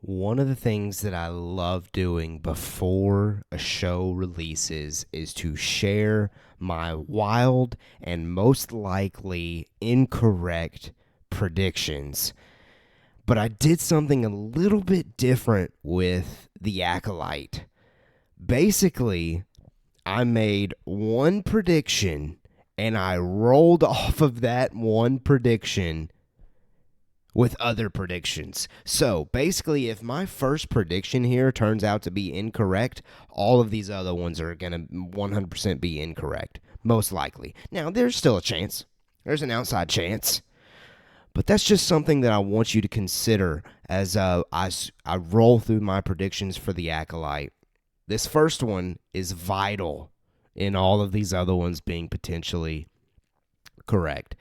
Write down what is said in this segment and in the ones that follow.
One of the things that I love doing before a show releases is to share my wild and most likely incorrect predictions. But I did something a little bit different with The Acolyte. Basically, I made one prediction and I rolled off of that one prediction with other predictions. So basically, if my first prediction here turns out to be incorrect, all of these other ones are going to 100% be incorrect, most likely. Now, there's still a chance. There's an outside chance. But that's just something that I want you to consider as I roll through my predictions for the Acolyte. This first one is vital in all of these other ones being potentially correct.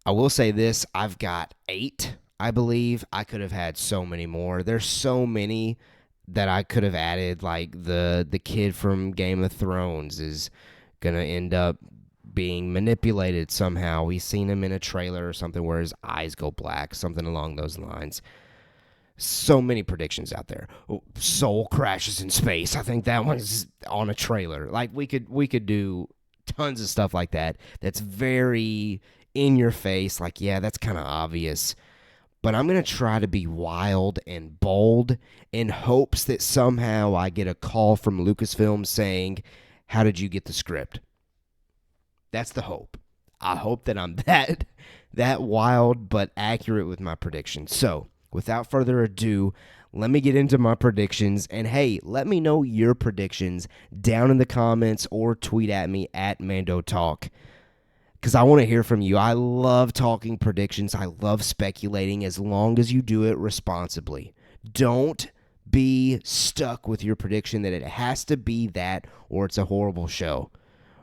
I will say this, I've got 8, I believe. I could have had so many more. There's so many that I could have added, like the kid from Game of Thrones is going to end up being manipulated somehow. We've seen him in a trailer or something where his eyes go black, something along those lines. So many predictions out there. Soul crashes in space. I think that one's on a trailer. Like we could do tons of stuff like that. That's very in your face, like, yeah, that's kind of obvious. But I'm going to try to be wild and bold in hopes that somehow I get a call from Lucasfilm saying, how did you get the script? That's the hope. I hope that I'm that wild but accurate with my predictions. So, without further ado, let me get into my predictions. And hey, let me know your predictions down in the comments or tweet at me at Mando Talk, because I want to hear from you. I love talking predictions. I love speculating as long as you do it responsibly. Don't be stuck with your prediction that it has to be that or it's a horrible show.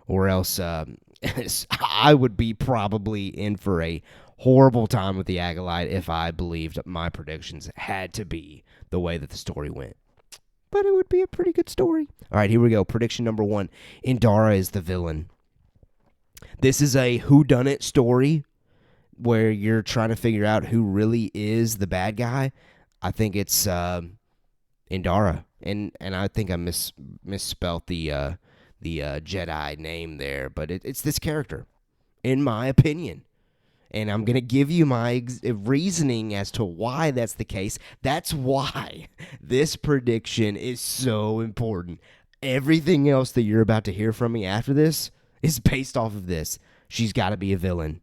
Or else I would be probably in for a horrible time with the Acolyte if I believed my predictions had to be the way that the story went. But it would be a pretty good story. All right, here we go. Prediction number 1. Indara is the villain. This is a whodunit story where you're trying to figure out who really is the bad guy. I think it's Indara, and I think I misspelt the Jedi name there, but it's this character, in my opinion. And I'm going to give you my reasoning as to why that's the case. That's why this prediction is so important. Everything else that you're about to hear from me after this is based off of this. She's got to be a villain.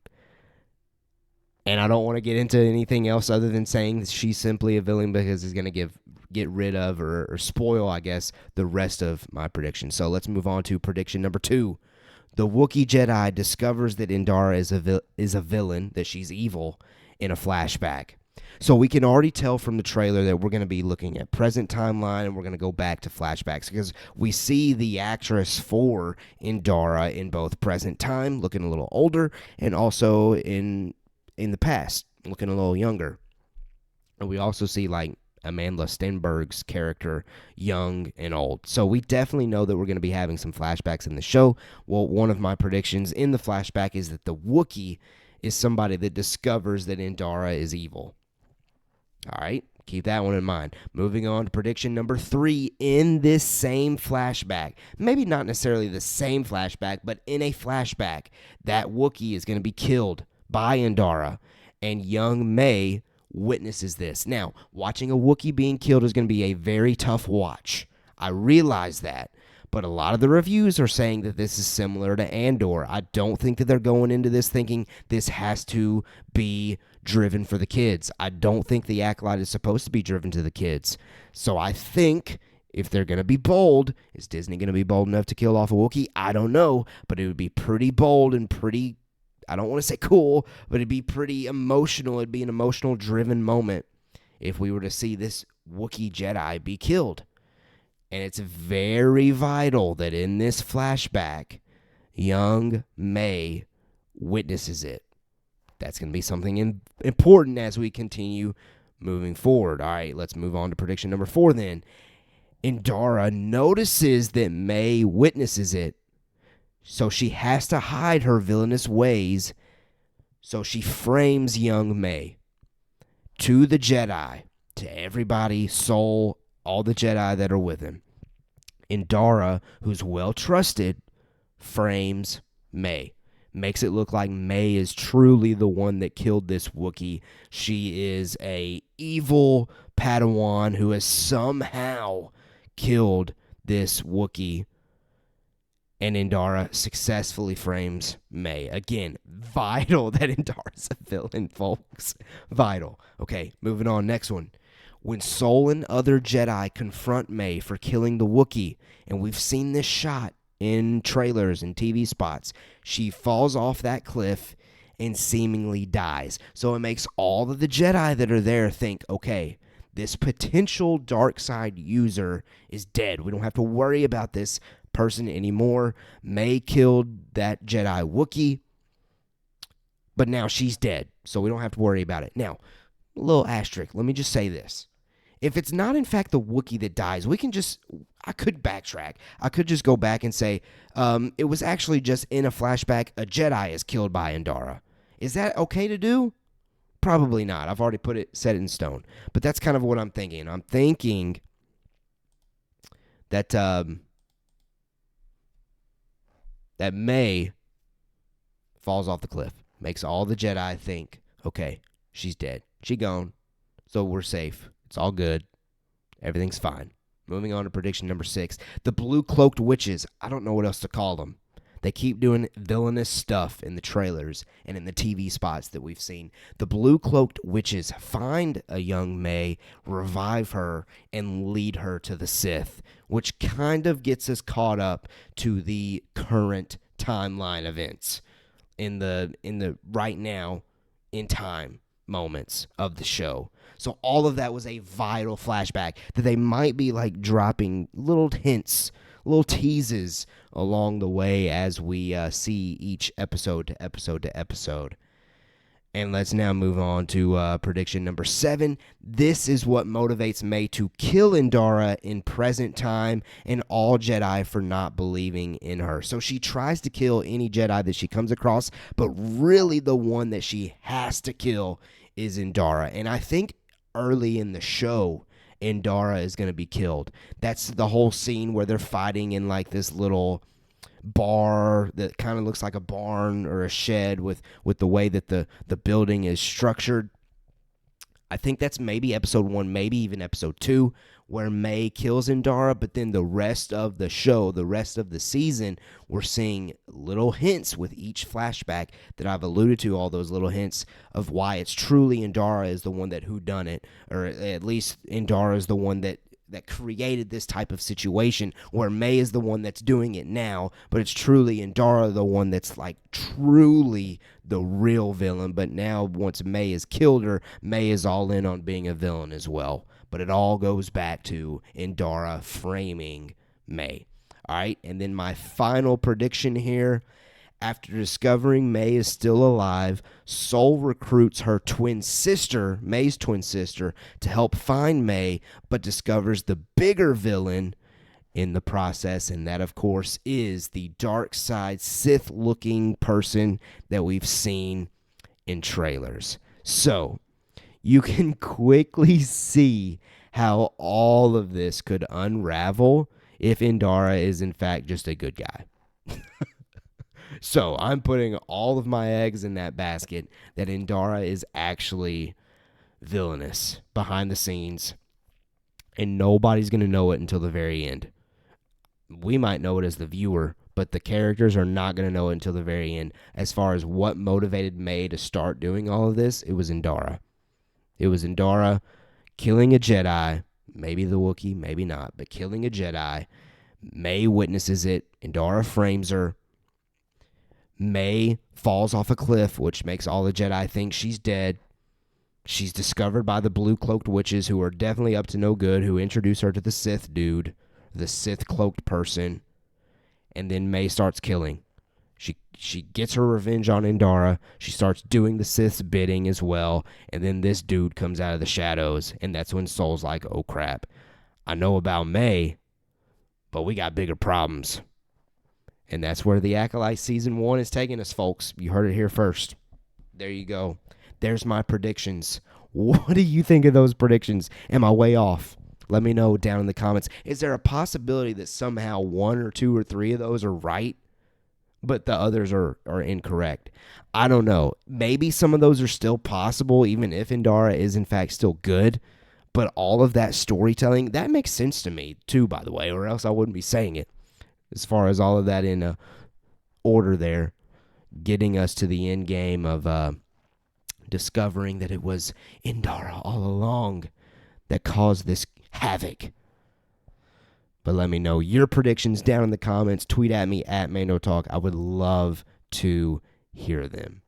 And I don't want to get into anything else other than saying that she's simply a villain because it's going to get rid of or spoil, I guess, the rest of my prediction. So let's move on to prediction number 2. The Wookiee Jedi discovers that Indara is a villain, that she's evil, in a flashback. So we can already tell from the trailer that we're going to be looking at present timeline and we're going to go back to flashbacks because we see the actress for Indara in both present time, looking a little older, and also in the past, looking a little younger. And we also see, like, Amandla Stenberg's character, young and old. So we definitely know that we're going to be having some flashbacks in the show. Well, one of my predictions in the flashback is that the Wookiee is somebody that discovers that Indara is evil. All right, keep that one in mind. Moving on to prediction number 3. In this same flashback, maybe not necessarily the same flashback, but in a flashback, that Wookiee is going to be killed by Indara, and young May witnesses this. Now, watching a Wookiee being killed is going to be a very tough watch. I realize that. But a lot of the reviews are saying that this is similar to Andor. I don't think that they're going into this thinking this has to be driven for the kids. I don't think the Acolyte is supposed to be driven to the kids. So I think if they're going to be bold, is Disney going to be bold enough to kill off a Wookiee? I don't know. But it would be pretty bold and pretty, I don't want to say cool, but it'd be pretty emotional. It'd be an emotional driven moment if we were to see this Wookiee Jedi be killed. And it's very vital that in this flashback, young May witnesses it. That's going to be something important as we continue moving forward. All right, let's move on to prediction number 4 then. Indara notices that May witnesses it, so she has to hide her villainous ways, so she frames young May to the Jedi to everybody, Soul, all the Jedi that are with him. Indara, who's well trusted, frames May. Makes it look like May is truly the one that killed this Wookiee. She is a evil Padawan who has somehow killed this Wookiee. And Indara successfully frames May. Again, vital that Indara's a villain, folks. Vital. Okay, moving on. Next one. When Soul and other Jedi confront May for killing the Wookiee, and we've seen this shot in trailers and TV spots, she falls off that cliff and seemingly dies. So it makes all of the Jedi that are there think, okay, this potential dark side user is dead. We don't have to worry about this person anymore. May killed that Jedi Wookiee, but now she's dead, so we don't have to worry about it. Now, a little asterisk. Let me just say this. If it's not, in fact, the Wookiee that dies, I could backtrack. I could just go back and say, it was actually just in a flashback, a Jedi is killed by Indara. Is that okay to do? Probably not. I've already set it in stone. But that's kind of what I'm thinking. I'm thinking that that May falls off the cliff. Makes all the Jedi think, okay, she's dead. She gone. So we're safe. It's all good. Everything's fine. Moving on to prediction number 6. The blue-cloaked witches. I don't know what else to call them. They keep doing villainous stuff in the trailers and in the TV spots that we've seen. The blue-cloaked witches find a young May, revive her, and lead her to the Sith, which kind of gets us caught up to the current timeline events in the right now in time moments of the show. So all of that was a vital flashback that they might be like dropping little hints, little teases along the way as we see each episode to episode to episode. And let's now move on to prediction number 7. This is what motivates May to kill Indara in present time and all Jedi for not believing in her. So she tries to kill any Jedi that she comes across, but really the one that she has to kill is Indara. And I think early in the show, Indara is going to be killed. That's the whole scene where they're fighting in like this little bar that kind of looks like a barn or a shed with the way that the building is structured. I think that's maybe episode 1, maybe even episode 2, where May kills Indara, but then the rest of the show, the rest of the season, we're seeing little hints with each flashback that I've alluded to, all those little hints of why it's truly Indara is the one that whodunit, or at least Indara is the one that created this type of situation where May is the one that's doing it now, but it's truly Indara the one that's like truly the real villain. But now once May has killed her, May is all in on being a villain as well. But it all goes back to Indara framing May. All right, and then my final prediction here. After discovering May is still alive, Soul recruits her twin sister, May's twin sister, to help find May, but discovers the bigger villain in the process, and that, of course, is the dark side Sith-looking person that we've seen in trailers. So, you can quickly see how all of this could unravel if Indara is, in fact, just a good guy. So I'm putting all of my eggs in that basket that Indara is actually villainous behind the scenes, and nobody's going to know it until the very end. We might know it as the viewer, but the characters are not going to know it until the very end. As far as what motivated May to start doing all of this, it was Indara. It was Indara killing a Jedi, maybe the Wookiee, maybe not, but killing a Jedi. May witnesses it. Indara frames her. May falls off a cliff, which makes all the Jedi think she's dead. She's discovered by the blue-cloaked witches, who are definitely up to no good, who introduce her to the Sith dude, the Sith-cloaked person. And then May starts killing. She gets her revenge on Indara. She starts doing the Sith's bidding as well. And then this dude comes out of the shadows, and that's when Soul's like, oh crap, I know about May, but we got bigger problems. And that's where the Acolyte Season 1 is taking us, folks. You heard it here first. There you go. There's my predictions. What do you think of those predictions? Am I way off? Let me know down in the comments. Is there a possibility that somehow one or two or three of those are right, but the others are incorrect? I don't know. Maybe some of those are still possible, even if Indara is in fact still good. But all of that storytelling, that makes sense to me too, by the way, or else I wouldn't be saying it. As far as all of that in order there, getting us to the end game of discovering that it was Indara all along that caused this havoc. But let me know your predictions down in the comments. Tweet at me at Mando Talk. I would love to hear them.